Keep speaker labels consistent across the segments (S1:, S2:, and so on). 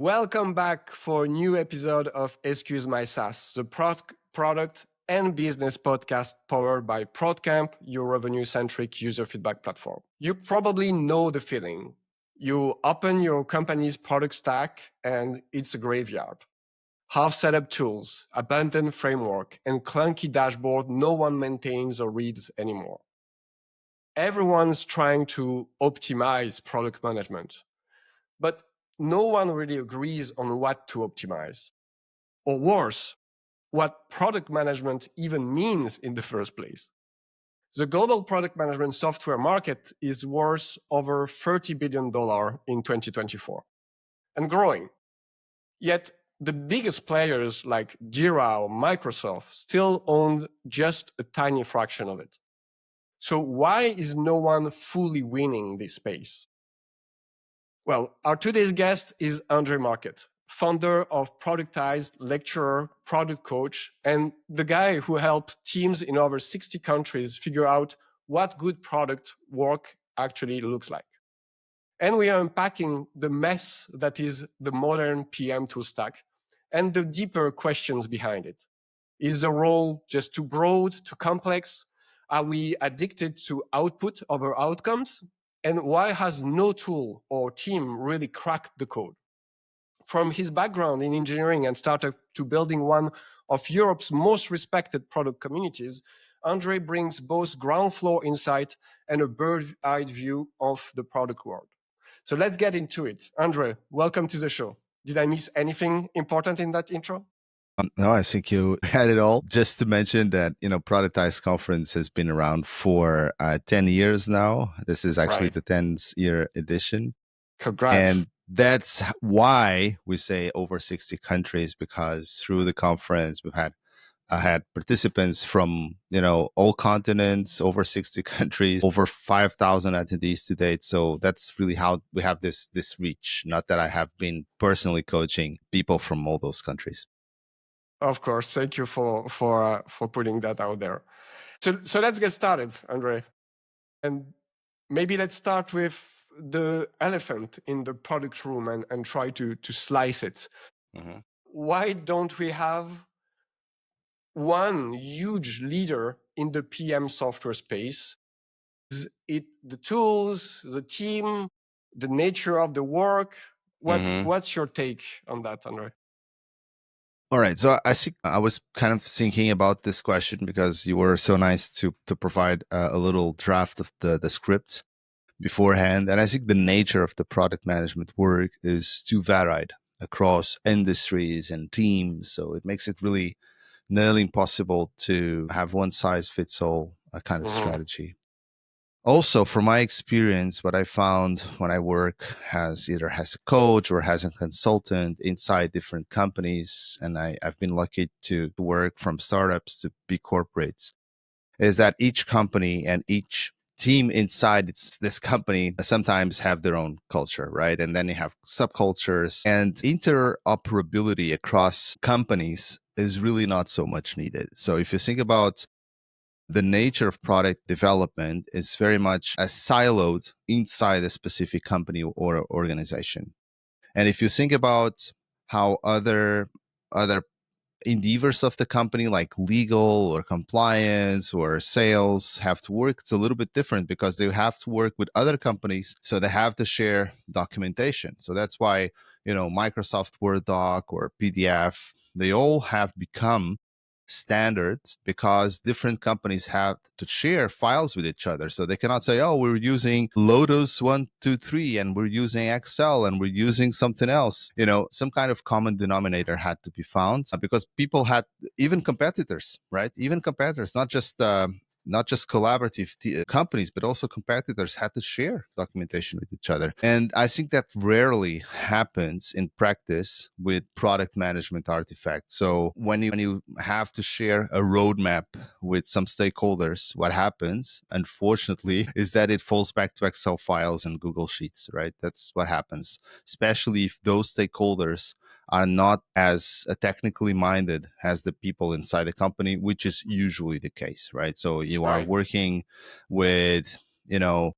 S1: Welcome back for a new episode of Excuse My SaaS, the product and business podcast powered by ProdCamp, your revenue-centric user feedback platform. You probably know the feeling. You open your company's product stack and it's a graveyard. Half set up tools, abandoned framework, and clunky dashboard no one maintains or reads anymore. Everyone's trying to optimize product management, but no one really agrees on what to optimize. Or worse, what product management even means in the first place. The global product management software market is worth over $30 billion in 2024 and growing. Yet the biggest players like Jira or Microsoft still own just a tiny fraction of it. So why is no one fully winning this space? Well, our today's guest is André Marquet, founder of Productized, lecturer, product coach, and the guy who helped teams in over 60 countries figure out what good product work actually looks like. And we are unpacking the mess that is the modern PM tool stack and the deeper questions behind it. Is the role just too broad, too complex? Are we addicted to output over outcomes? And why has no tool or team really cracked the code? From his background in engineering and startup to building one of Europe's most respected product communities, Andre brings both ground floor insight and a bird-eyed view of the product world. So let's get into it. Andre, welcome to the show. Did I miss anything important in that intro?
S2: No, I think you had it all. Just to mention that, Productized Conference has been around for 10 years now. This is actually
S1: Right.
S2: the 10th year edition.
S1: Congrats.
S2: And that's why we say over 60 countries, because through the conference, I had participants from, all continents, over 60 countries, over 5,000 attendees to date. So that's really how we have this reach. Not that I have been personally coaching people from all those countries.
S1: Of course. Thank you for putting that out there. So let's get started, Andre. And maybe let's start with the elephant in the product room and try to slice it.
S2: Mm-hmm.
S1: Why don't we have one huge leader in the PM software space? Is it the tools, the team, the nature of the work? What's your take on that, Andre?
S2: All right. So I think I was kind of thinking about this question because you were so nice to provide a little draft of the script beforehand. And I think the nature of the product management work is too varied across industries and teams. So it makes it really nearly impossible to have one size fits all kind of strategy. Also, from my experience, what I found when I work either as a coach or as a consultant inside different companies, and I've been lucky to work from startups to big corporates, is that each company and each team inside this company sometimes have their own culture, right? And then you have subcultures, and interoperability across companies is really not so much needed. So if you think about the nature of product development, is very much siloed inside a specific company or organization. And if you think about how other endeavors of the company, like legal or compliance or sales, have to work, it's a little bit different because they have to work with other companies. So they have to share documentation. So that's why, Microsoft Word doc or PDF, they all have become standards because different companies have to share files with each other. So they cannot say, oh, we're using Lotus 123 and we're using Excel and we're using something else. Some kind of common denominator had to be found because people had, even competitors, right? Even competitors, not just collaborative companies, but also competitors had to share documentation with each other. And I think that rarely happens in practice with product management artifacts. So when you have to share a roadmap with some stakeholders, what happens, unfortunately, is that it falls back to Excel files and Google Sheets, right? That's what happens, especially if those stakeholders are not as technically minded as the people inside the company, which is usually the case, right? So you are working with, a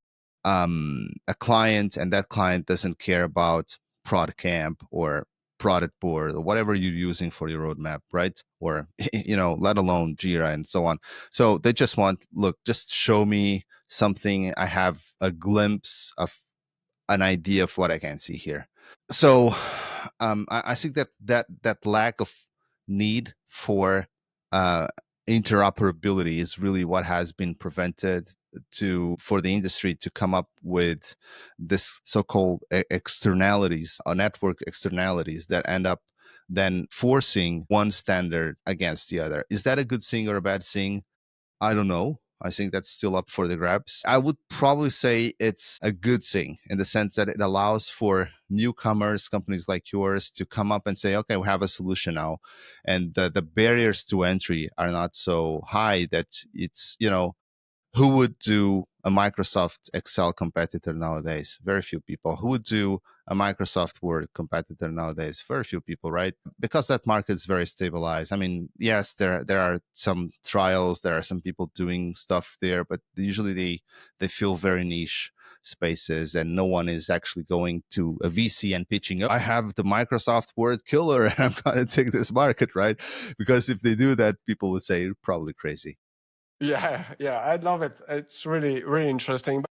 S2: client, and that client doesn't care about ProdCamp or product board or whatever you're using for your roadmap, right? Or, let alone Jira and so on. So they just want, look, just show me something. I have a glimpse of an idea of what I can see here. So I think that lack of need for uh, interoperability is really what has been prevented for the industry to come up with this so-called externalities or network externalities that end up then forcing one standard against the other. Is that a good thing or a bad thing? I don't know. I think that's still up for the grabs. I would probably say it's a good thing in the sense that it allows for newcomers, companies like yours, to come up and say, okay, we have a solution now. And the barriers to entry are not so high that it's, who would do a Microsoft Excel competitor nowadays? Very few people. Who would do a Microsoft Word competitor nowadays? Very few people, right? Because that market is very stabilized. I mean, yes, there are some trials, there are some people doing stuff there, but usually they feel very niche spaces, and no one is actually going to a VC and pitching, oh, I have the Microsoft Word killer and I'm going to take this market, right? Because if they do that, people would say you're probably crazy.
S1: Yeah, I love it. It's really, really interesting. But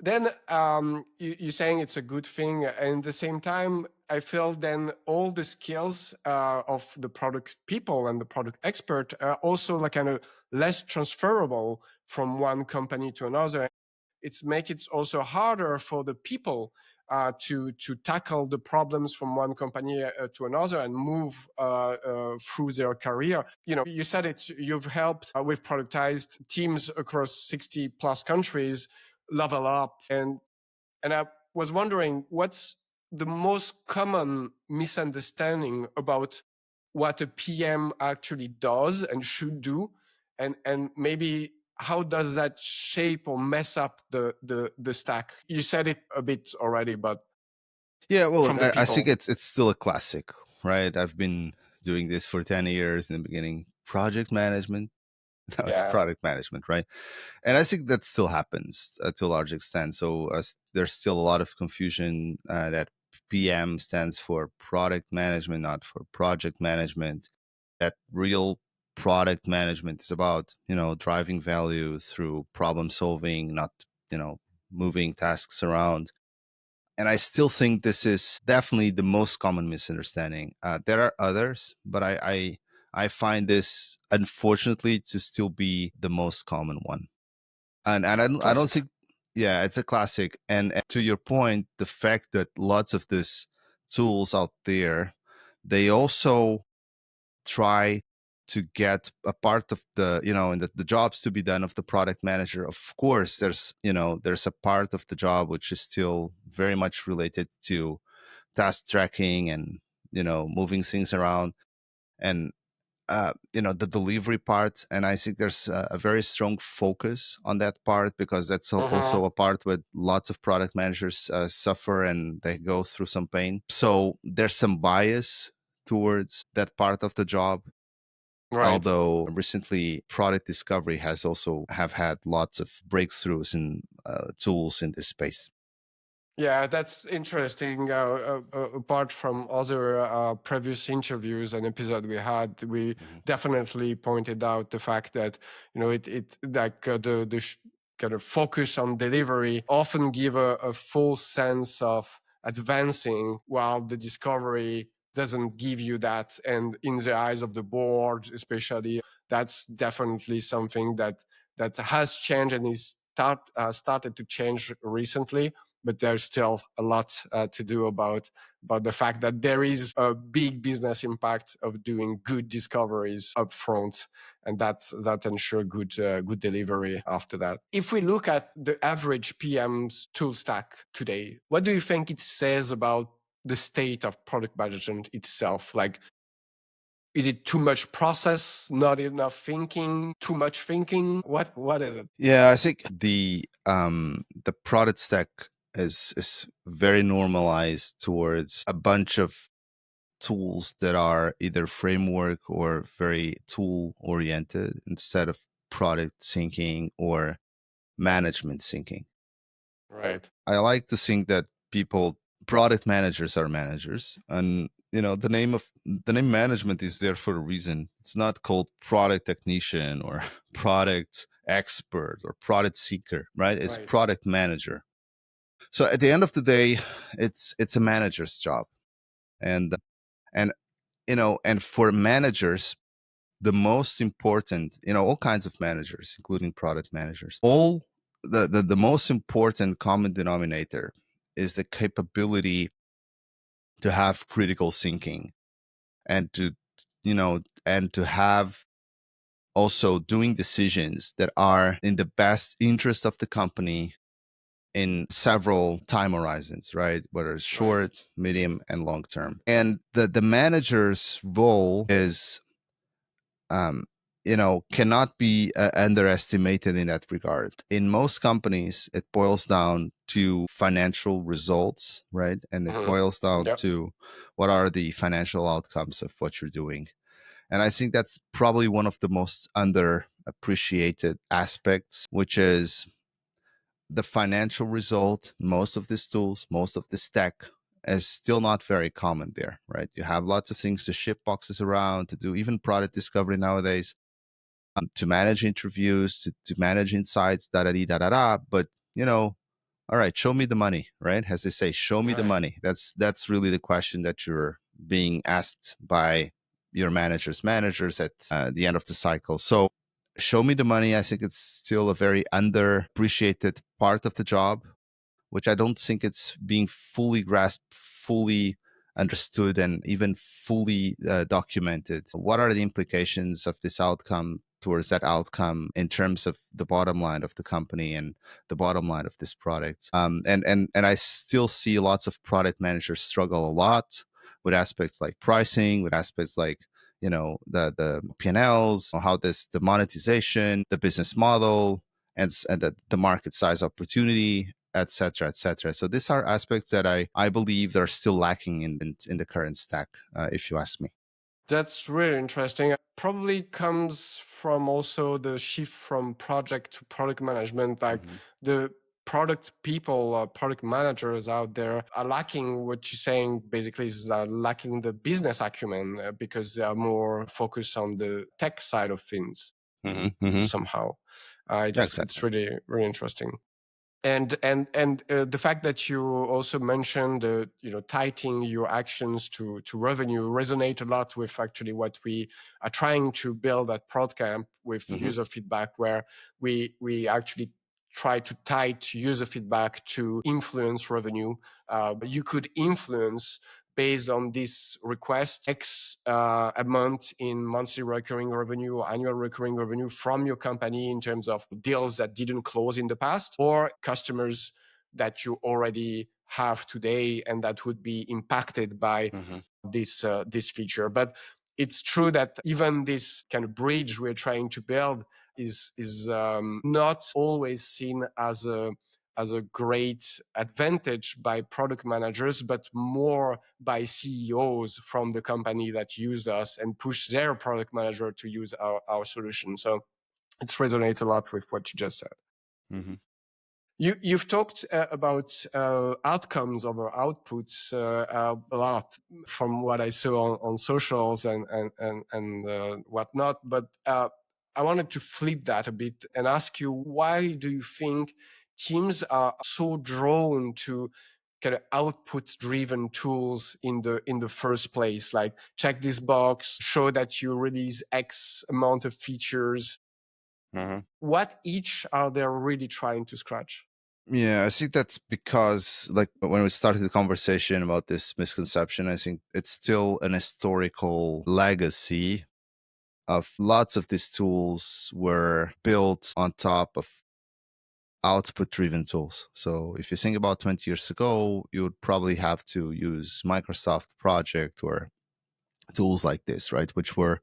S1: then you're saying it's a good thing, and at the same time, I feel then all the skills of the product people and the product expert are also like kind of less transferable from one company to another. It's make it also harder for the people to tackle the problems from one company to another and move through their career. You said it. You've helped with productized teams across 60 plus countries level up, and I was wondering what's the most common misunderstanding about what a PM actually does and should do, and maybe how does that shape or mess up the stack? You said it a bit already, but
S2: Yeah, well,
S1: from the
S2: I think
S1: people.
S2: it's still a classic, right? I've been doing this for 10 years. In the beginning, project management. Now it's
S1: Yeah.
S2: product management, right? And I think that still happens to a large extent. So there's still a lot of confusion that PM stands for product management, not for project management. That real product management is about, driving value through problem solving, not, moving tasks around. And I still think this is definitely the most common misunderstanding. There are others, but I find this, unfortunately, to still be the most common one. And I don't
S1: Classic.
S2: think, yeah, it's a classic. And to your point, the fact that lots of these tools out there, they also try to get a part of the, and the jobs to be done of the product manager. Of course, there's a part of the job which is still very much related to task tracking and, moving things around, and the delivery part. And I think there's a very strong focus on that part, because that's also a part where lots of product managers suffer and they go through some pain. So there's some bias towards that part of the job.
S1: Right.
S2: Although recently product discovery has also have had lots of breakthroughs in tools in this space.
S1: Yeah, that's interesting. Apart from other previous interviews and episode we had, we
S2: Mhm.
S1: definitely pointed out the fact that it like the kind of focus on delivery often give a full sense of advancing, while the discovery doesn't give you that. And in the eyes of the board, especially, that's definitely something that has changed and is started to change recently, but there's still a lot to do about the fact that there is a big business impact of doing good discoveries up front, and that ensure good delivery after that. If we look at the average PM's tool stack today, what do you think it says about the state of product management itself? Like, is it too much process, not enough thinking, too much thinking? What is it?
S2: Yeah, I think the product stack is very normalized towards a bunch of tools that are either framework or very tool oriented, instead of product thinking or management thinking.
S1: Right.
S2: I like to think that product managers are managers, and the name management is there for a reason. It's not called product technician or product expert or product seeker, right? It's
S1: Right.
S2: product manager. So at the end of the day, it's a manager's job. And and for managers, the most important, all kinds of managers, including product managers, all the most important common denominator is the capability to have critical thinking, and to have also doing decisions that are in the best interest of the company in several time horizons, right? Whether it's
S1: Right.
S2: short, medium, and long term. And the manager's role is cannot be underestimated in that regard. In most companies, it boils down to financial results, right? And it
S1: Mhm.
S2: boils down
S1: Yep.
S2: to what are the financial outcomes of what you're doing. And I think that's probably one of the most underappreciated aspects, which is the financial result. Most of these tools, most of this tech is still not very common there, right? You have lots of things to ship boxes around, to do even product discovery nowadays, to manage interviews, to manage insights, da da da da da. But all right, show me the money, right? As they say, show me the
S1: Right.
S2: money. That's really the question that you're being asked by your managers at the end of the cycle. So show me the money. I think it's still a very underappreciated part of the job, which I don't think it's being fully grasped, fully understood, and even fully documented. What are the implications of this outcome towards that outcome in terms of the bottom line of the company and the bottom line of this product? And I still see lots of product managers struggle a lot with aspects like pricing, with aspects like the P&Ls, how the monetization, the business model, and the market size opportunity, etc., etc. So these are aspects that I believe are still lacking in the current stack, if you ask me.
S1: That's really interesting. Probably comes from also the shift from project to product management. Like the product people, product managers out there are lacking what you're saying basically is lacking the business acumen because they are more focused on the tech side of things somehow.
S2: Yeah,
S1: It's
S2: exactly.
S1: really, really interesting. And the fact that you also mentioned tightening your actions to revenue resonate a lot with actually what we are trying to build at ProdCamp with user feedback, where we actually try to tie user feedback to influence revenue. You could influence based on this request X amount in monthly recurring revenue or annual recurring revenue from your company in terms of deals that didn't close in the past or customers that you already have today and that would be impacted by this feature. But it's true that even this kind of bridge we're trying to build is not always seen as a great advantage by product managers, but more by CEOs from the company that used us and push their product manager to use our solution. So it's resonate a lot with what you just said. You've talked about outcomes over outputs a lot from what I saw on socials and whatnot. But I wanted to flip that a bit and ask you, why do you think teams are so drawn to kind of output driven tools in the first place? Like check this box, show that you release X amount of features. What each are they really trying to scratch?
S2: Yeah, I think that's because, like, when we started the conversation about this misconception, I think it's still an historical legacy of lots of these tools were built on top of output driven tools. So if you think about 20 years ago, you would probably have to use Microsoft Project or tools like this, right? Which were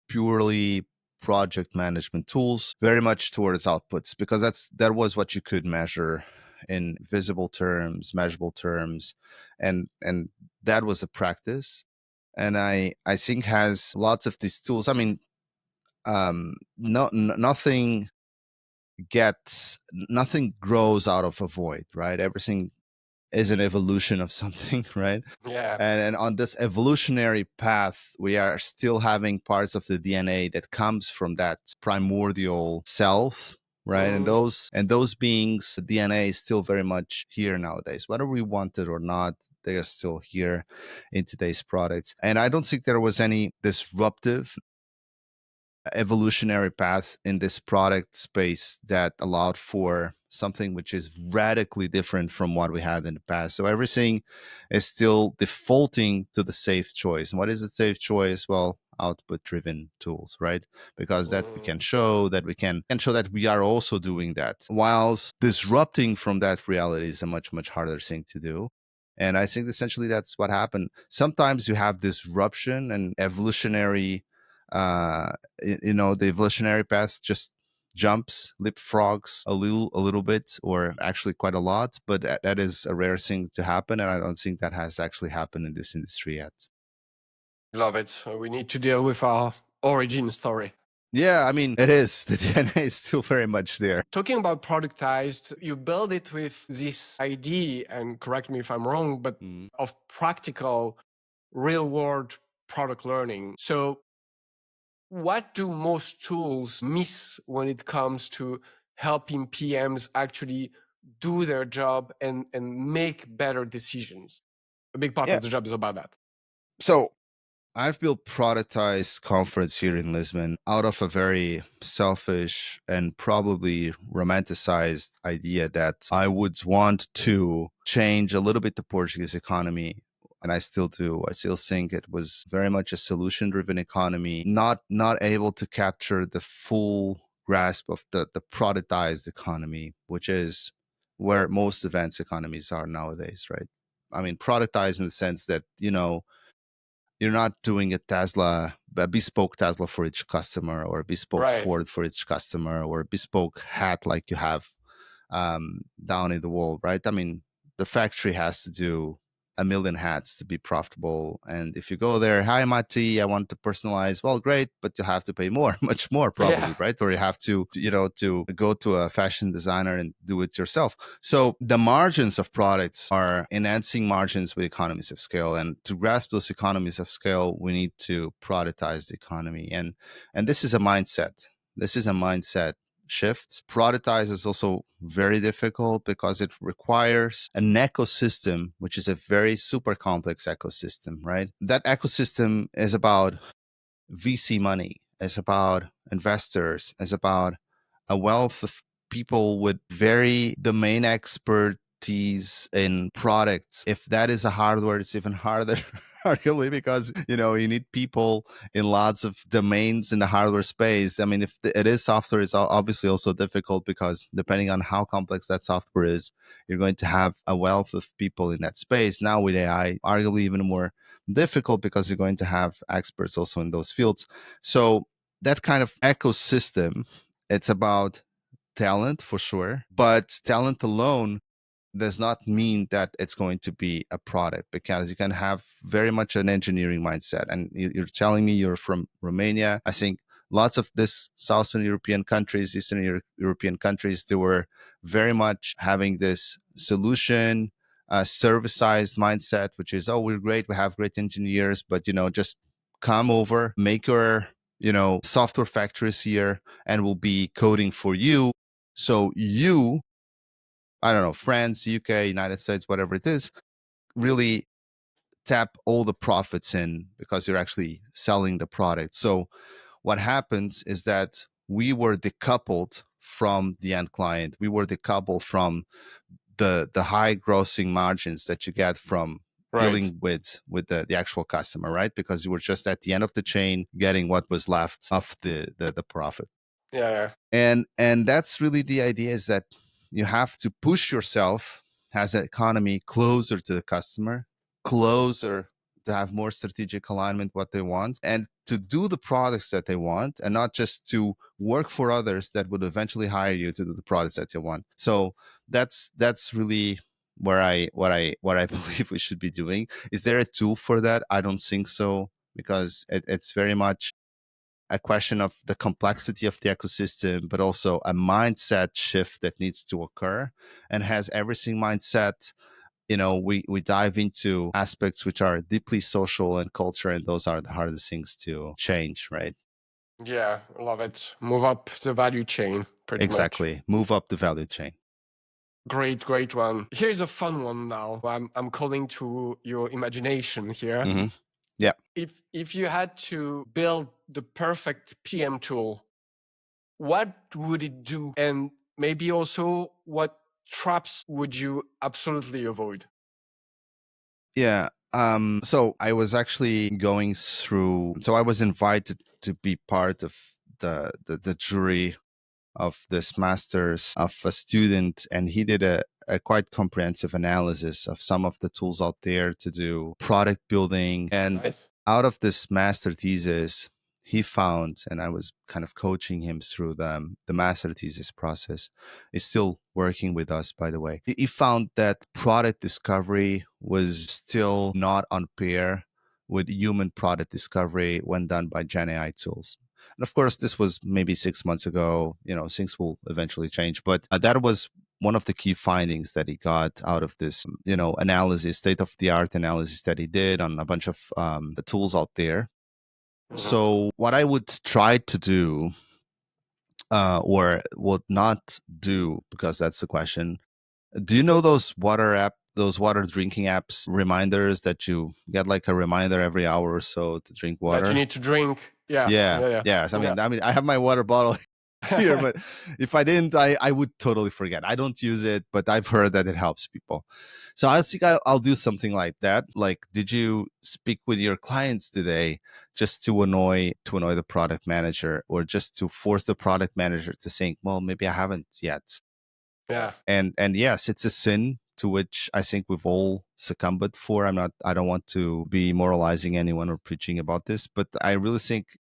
S2: purely project management tools, very much towards outputs, because that was what you could measure in visible terms, measurable terms, and that was a practice. And I think has lots of these tools. I mean, nothing nothing grows out of a void, right? Everything is an evolution of something, right?
S1: Yeah.
S2: And on this evolutionary path, we are still having parts of the DNA that comes from that primordial cells, right? And those beings, the DNA is still very much here nowadays. Whether we want it or not, they are still here in today's product. And I don't think there was any disruptive evolutionary path in this product space that allowed for something which is radically different from what we had in the past. So everything is still defaulting to the safe choice. And what is a safe choice? Well, output driven tools, right? Because that we can show that we can and show that we are also doing that. Whilst disrupting from that reality is a much, much harder thing to do. And I think essentially that's what happened. Sometimes you have disruption and evolutionary the evolutionary path just jumps, leapfrogs a little bit, or actually quite a lot, but that is a rare thing to happen, and I don't think that has actually happened in this industry yet.
S1: Love it. We need to deal with our origin story.
S2: Yeah, I mean, it is. The DNA is still very much there.
S1: Talking about productized, you build it with this idea, and correct me if I'm wrong, but of practical, real world product learning. So what do most tools miss when it comes to helping PMs actually do their job and make better decisions? A big part of the job is about that.
S2: So I've built Productized Conference here in Lisbon out of a very selfish and probably romanticized idea that I would want to change a little bit the Portuguese economy. And I still do. I still think it was very much a solution-driven economy, not able to capture the full grasp of the productized economy, which is where most advanced economies are nowadays, right? I mean, productized in the sense that, you're not doing a bespoke Tesla for each customer, or a bespoke Ford for each customer, or a bespoke hat like you have down in the world, right? I mean, the factory has to do a million hats to be profitable. And if you go there, hi, Mati, I want to personalize. Well, great, but you have to pay more, much more probably, right? Or you have to, to go to a fashion designer and do it yourself. So the margins of products are enhancing margins with economies of scale. And to grasp those economies of scale, we need to productize the economy. And this is a mindset. This is a mindset shift. Productize is also very difficult because it requires an ecosystem, which is a very super complex ecosystem, right? That ecosystem is about VC money, is about investors, is about a wealth of people with very domain expertise in products. If that is a hardware, it's even harder. Arguably, because you need people in lots of domains in the hardware space. I mean, if it is software, it's obviously also difficult because depending on how complex that software is, you're going to have a wealth of people in that space. Now with AI, arguably even more difficult because you're going to have experts also in those fields. So that kind of ecosystem, it's about talent for sure, but talent alone does not mean that it's going to be a product, because you can have very much an engineering mindset. And you're telling me you're from Romania. I think lots of this Southern European countries, Eastern European countries, they were very much having this solution, service-sized mindset, which is, oh, we're great, we have great engineers, but just come over, make your software factories here, and we'll be coding for you. So you, I don't know, France, UK, United States, whatever it is, really tap all the profits in because you're actually selling the product. So what happens is that we were decoupled from the end client. We were decoupled from the high grossing margins that you get from dealing with the actual customer, right? Because you were just at the end of the chain getting what was left of the profit.
S1: Yeah.
S2: And that's really the idea, is that you have to push yourself as an economy closer to the customer, closer to have more strategic alignment what they want, and to do the products that they want, and not just to work for others that would eventually hire you to do the products that they want. So that's really what I believe we should be doing. Is there a tool for that? I don't think so, because it's very much a question of the complexity of the ecosystem, but also a mindset shift that needs to occur, and has everything mindset we dive into aspects which are deeply social and culture, and those are the hardest things to change, right?
S1: Yeah, love it. Move up the value chain, pretty much.
S2: Exactly. Move up the value chain.
S1: Great one. Here's a fun one now. I'm calling to your imagination here.
S2: Mm-hmm. Yeah.
S1: If you had to build the perfect PM tool, what would it do? And maybe also what traps would you absolutely avoid?
S2: Yeah. So I was actually going through. So I was invited to be part of the jury of this master's of a student, and he did a quite comprehensive analysis of some of the tools out there to do product building. And
S1: Nice.
S2: out of this master thesis, he found, and I was kind of coaching him through the master thesis process. He's still working with us, by the way. He found that product discovery was still not on par with human product discovery when done by Gen AI tools. And of course, this was maybe 6 months ago. Things will eventually change, but that was one of the key findings that he got out of this, analysis, state of the art analysis that he did on a bunch of the tools out there. Mm-hmm. So what I would try to do, or would not do, because that's the question. Do you know those water drinking apps reminders that you get like a reminder every hour or so to drink water?
S1: That you need to drink. Yeah.
S2: Yeah. So, I mean, I have my water bottle here, but if I didn't, I would totally forget. I don't use it, but I've heard that it helps people. So I think I'll do something like that. Like, did you speak with your clients today just to annoy the product manager, or just to force the product manager to think, well, maybe I haven't yet?
S1: Yeah.
S2: And yes, it's a sin to which I think we've all succumbed for. I don't want to be moralizing anyone or preaching about this, but I really think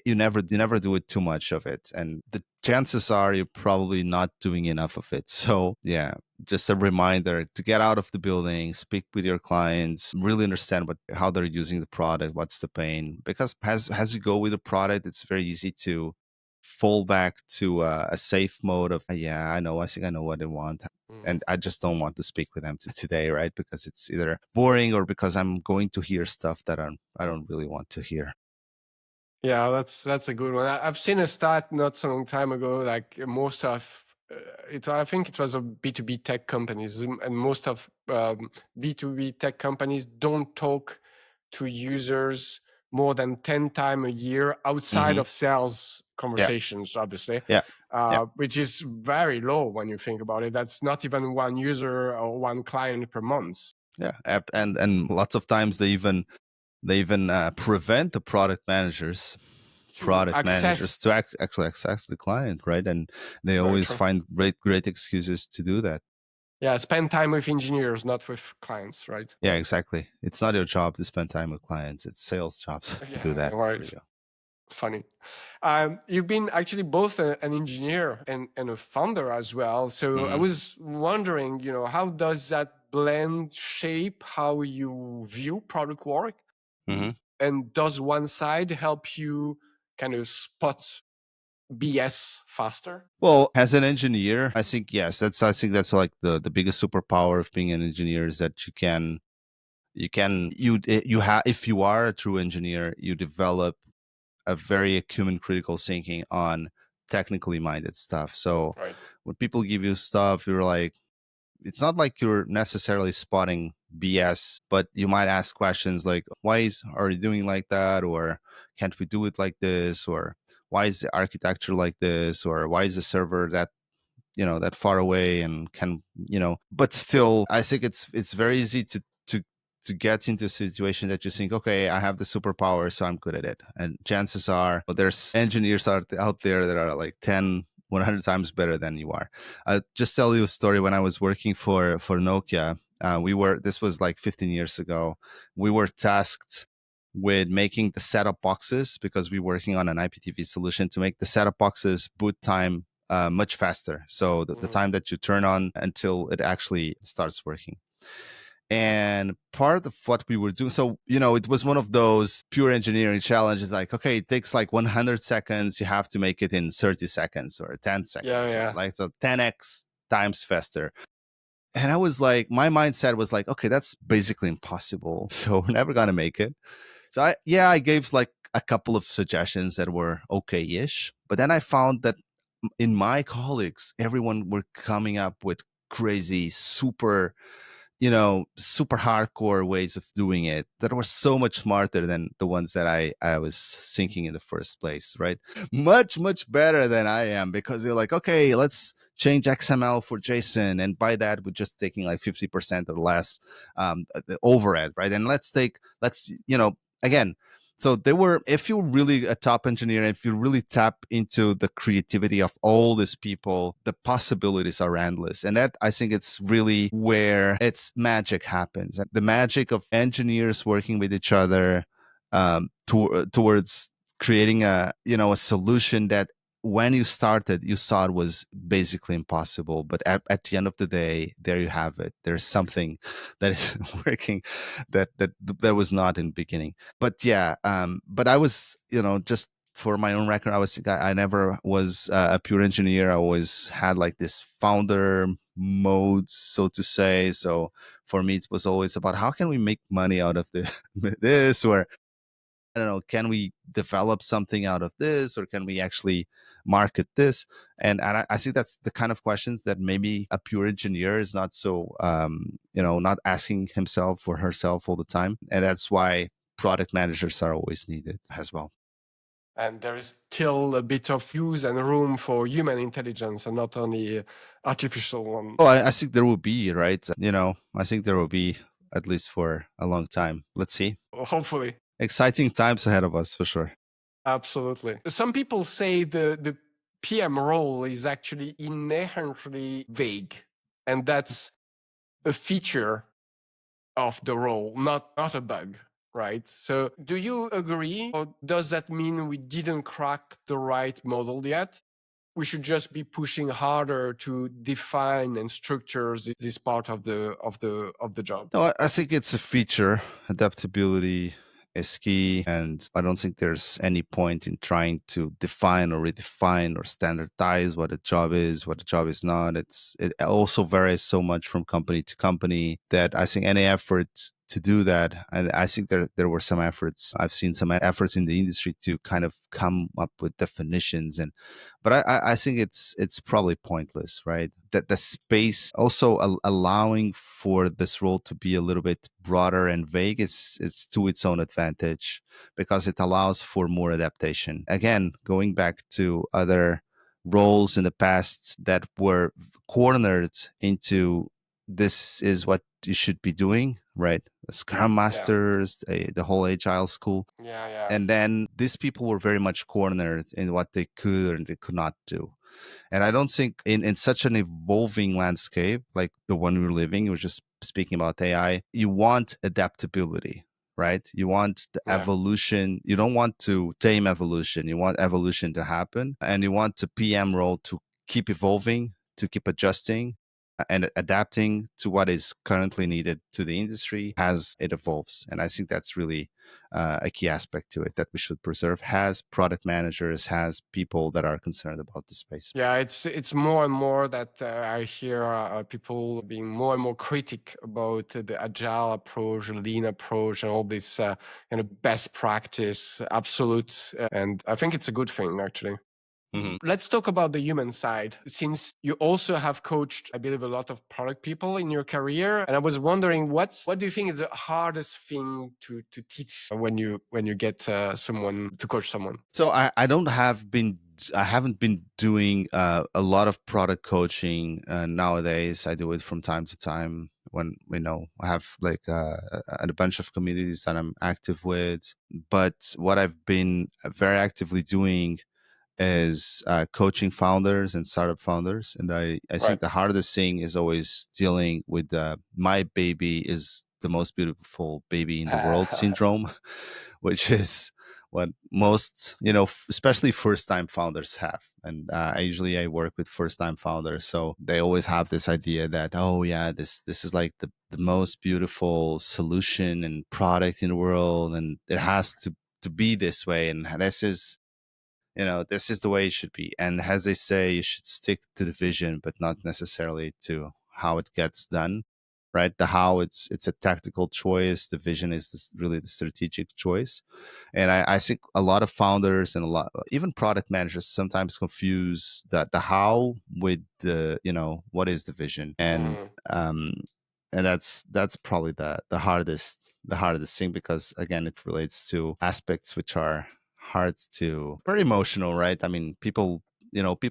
S2: you never do it too much of it, and the chances are you're probably not doing enough of it. So yeah, just a reminder to get out of the building, speak with your clients, really understand how they're using the product, what's the pain, because as you go with the product, it's very easy to fall back to a safe mode of, yeah, I think I know what they want, and I just don't want to speak with them today, right? Because it's either boring, or because I'm going to hear stuff that I don't really want to hear.
S1: Yeah, that's a good one. I've seen a stat not so long time ago, like most of I think it was a B2B tech companies, and most of B2B tech companies don't talk to users more than 10 times a year outside of sales conversations, obviously. Which is very low when you think about it. That's not even one user or one client per month.
S2: Yeah, and lots of times they even prevent the product managers to actually access the client, right? And they always find great excuses to do that.
S1: Yeah, spend time with engineers, not with clients, right?
S2: Yeah, exactly. It's not your job to spend time with clients. It's sales jobs to do that for you.
S1: Funny. You've been actually both an engineer and a founder as well. So I was wondering, how does that blend shape how you view product work? And does one side help you kind of spot BS faster? Well,
S2: as an engineer, I think yes. I think that's like the biggest superpower of being an engineer, is that if you are a true engineer, you develop a very human critical thinking on technically minded stuff. So when people give you stuff, you're like, it's not like you're necessarily spotting BS, but you might ask questions like, are you doing like that? Or can't we do it like this? Or why is the architecture like this? Or why is the server that far away? And but still, I think it's very easy to get into a situation that you think, okay, I have the superpower, so I'm good at it. And chances are there's engineers out there that are like 100 times better than you are. I'll just tell you a story. When I was working for Nokia, this was like 15 years ago, we were tasked with making the setup boxes, because we were working on an IPTV solution, to make the setup boxes boot time much faster. So the time that you turn on until it actually starts working. And part of what we were doing, so, it was one of those pure engineering challenges, like, okay, it takes like 100 seconds. You have to make it in 30 seconds or 10 seconds.
S1: Yeah.
S2: Like, so 10x times faster. And I was like, my mindset was like, okay, that's basically impossible. So we're never going to make it. So I gave like a couple of suggestions that were okay-ish, but then I found that in my colleagues, everyone were coming up with crazy, super, super hardcore ways of doing it that were so much smarter than the ones that I was thinking in the first place, right? Much, much better than I am, because they're like, okay, let's change XML for JSON. And by that, we're just taking like 50% or less the overhead, right? And again, so they were, if you're really a top engineer, if you really tap into the creativity of all these people, the possibilities are endless. And that, I think, it's really where its magic happens. The magic of engineers working with each other towards creating a solution that when you started, you saw it was basically impossible. But at the end of the day, there you have it. There's something that is working that was not in the beginning. But yeah, but I was, just for my own record, I never was a pure engineer. I always had like this founder mode, so to say. So for me, it was always about how can we make money out of this, or I don't know, can we develop something out of this, or can we actually market this? And I see that's the kind of questions that maybe a pure engineer is not so, not asking himself or herself all the time. And that's why product managers are always needed as well.
S1: And there is still a bit of use and room for human intelligence and not only artificial one.
S2: Oh, I think there will be, right? I think there will be, at least for a long time. Let's see.
S1: Hopefully.
S2: Exciting times ahead of us, for sure.
S1: Absolutely. Some people say the PM role is actually inherently vague, and that's a feature of the role, not a bug, right? So do you agree, or does that mean we didn't crack the right model yet? We should just be pushing harder to define and structure this part of the job.
S2: No, I think it's a feature. Adaptability is key. And I don't think there's any point in trying to define or redefine or standardize what a job is, what a job is not. It also varies so much from company to company that I think any effort to do that, and I think there were some efforts. I've seen some efforts in the industry to kind of come up with definitions, but I think it's probably pointless, right? That the space also allowing for this role to be a little bit broader and vague is to its own advantage, because it allows for more adaptation. Again, going back to other roles in the past that were cornered into, this is what you should be doing, right? The Scrum Masters, the whole Agile school.
S1: Yeah.
S2: And then these people were very much cornered in what they could and they could not do. And I don't think in such an evolving landscape like the one we're living, you were just speaking about AI, you want adaptability, right? You want the evolution. You don't want to tame evolution. You want evolution to happen. And you want the PM role to keep evolving, to keep adjusting and adapting to what is currently needed to the industry as it evolves. And I think that's really a key aspect to it that we should preserve, has product managers, has people that are concerned about the space.
S1: Yeah, it's more and more that I hear people being more and more critic about the agile approach, lean approach, and all this best practice, absolute. And I think it's a good thing, actually.
S2: Mm-hmm.
S1: Let's talk about the human side. Since you also have coached, I believe, a lot of product people in your career, and I was wondering, what do you think is the hardest thing to teach when you get someone to coach someone?
S2: So I haven't been doing a lot of product coaching nowadays. I do it from time to time when I have like a bunch of communities that I'm active with. But what I've been very actively doing is coaching founders and startup founders. And I think the hardest thing is always dealing with my baby is the most beautiful baby in the world syndrome, which is what most, especially first time founders have. And I work with first time founders. So they always have this idea that, oh yeah, this is like the most beautiful solution and product in the world. And it has to be this way. And this is the way it should be. And as they say, you should stick to the vision, but not necessarily to how it gets done, right? The how, it's a tactical choice. The vision is really the strategic choice. And I think a lot of founders and a lot, even product managers, sometimes confuse the how with the, what is the vision. Um, and that's probably the hardest thing, because again, it relates to aspects which are hard to, very emotional, right? I mean, people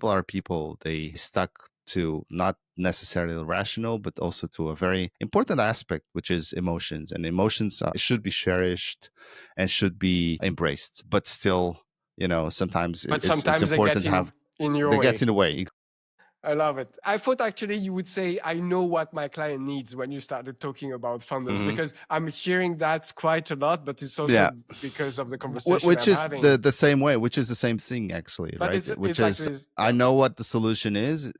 S2: are people. They stuck to not necessarily rational, but also to a very important aspect, which is emotions. And emotions should be cherished and should be embraced. But still, sometimes
S1: But
S2: it's
S1: sometimes they
S2: important
S1: get
S2: to have,
S1: in your
S2: they
S1: way.
S2: get in the way.
S1: I love it. I thought actually you would say, I know what my client needs when you started talking about founders,
S2: Mhm.
S1: because I'm hearing that quite a lot, but it's also
S2: Yeah.
S1: because of the conversation
S2: Which
S1: I'm
S2: is
S1: having.
S2: the same way, which is the same thing actually,
S1: But
S2: right? Which
S1: it's
S2: is,
S1: actually,
S2: I
S1: yeah,
S2: know what the solution is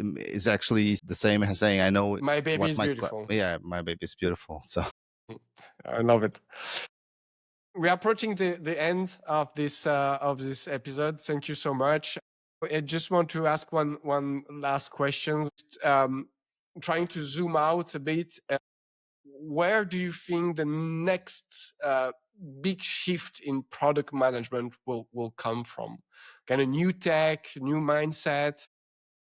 S2: actually the same as saying I know
S1: my baby
S2: what
S1: is beautiful.
S2: yeah, my baby is beautiful. So
S1: I love it. We're approaching the end of this episode. Thank you so much. I just want to ask one last question. Trying to zoom out a bit, where do you think the next big shift in product management will come from? Kind of new tech, new mindset,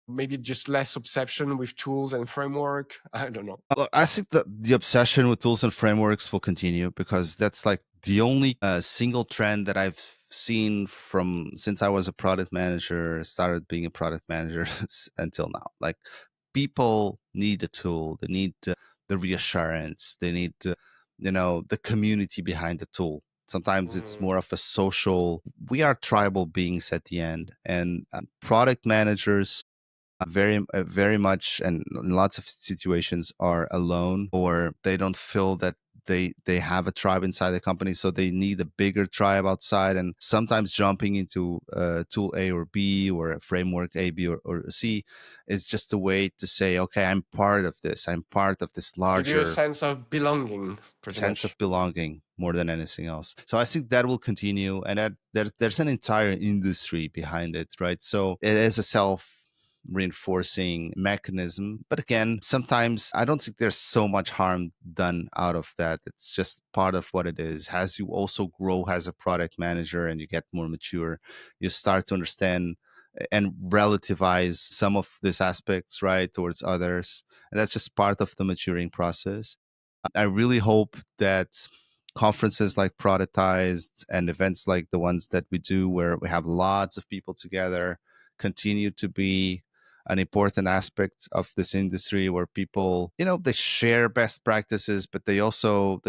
S1: maybe just less obsession with tools and framework? I don't know.
S2: look, I think that the obsession with tools and frameworks will continue, because that's like the only single trend that I've seen from since I was a product manager, started being a product manager until now. Like, people need a tool, they need the reassurance, they need the community behind the tool. Sometimes it's more of a social. We are tribal beings at the end, and product managers very much, and in lots of situations, are alone, or they don't feel that they have a tribe inside the company, so they need a bigger tribe outside. And sometimes jumping into tool A or B, or a framework A, B, or C, is just a way to say, okay, I'm part of this, I'm part of this
S1: Give you a
S2: larger
S1: sense of belonging, pretty
S2: sense
S1: much.
S2: of belonging more than anything else. So I think that will continue, and that there's an entire industry behind it, right? So it is a self reinforcing mechanism. But again, sometimes I don't think there's so much harm done out of that. It's just part of what it is. As you also grow as a product manager and you get more mature, you start to understand and relativize some of these aspects, right, towards others. And that's just part of the maturing process. I really hope that conferences like Productized and events like the ones that we do, where we have lots of people together, continue to be an important aspect of this industry, where people, they share best practices, but they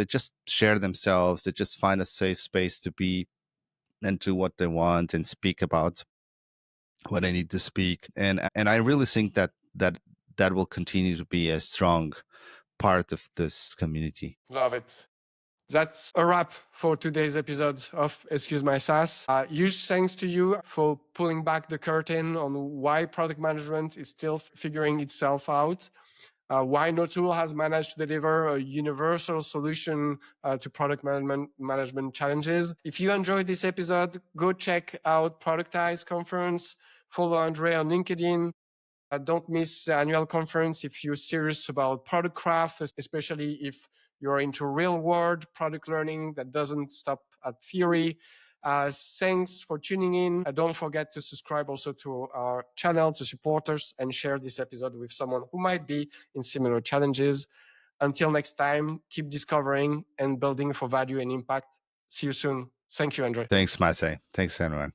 S2: just share themselves. They just find a safe space to be and do what they want and speak about what they need to speak. And I really think that will continue to be a strong part of this community.
S1: Love it. That's a wrap for today's episode of Excuse My SaaS. Huge thanks to you for pulling back the curtain on why product management is still figuring itself out, why no tool has managed to deliver a universal solution to product management challenges. If you enjoyed this episode, go check out Productized Conference, follow André on LinkedIn. Don't miss the annual conference if you're serious about product craft, especially if you're into real world product learning that doesn't stop at theory. Thanks for tuning in. Don't forget to subscribe also to our channel to support us, and share this episode with someone who might be in similar challenges. Until next time, keep discovering and building for value and impact. See you soon. Thank you, Andre.
S2: Thanks, Mate. Thanks, everyone.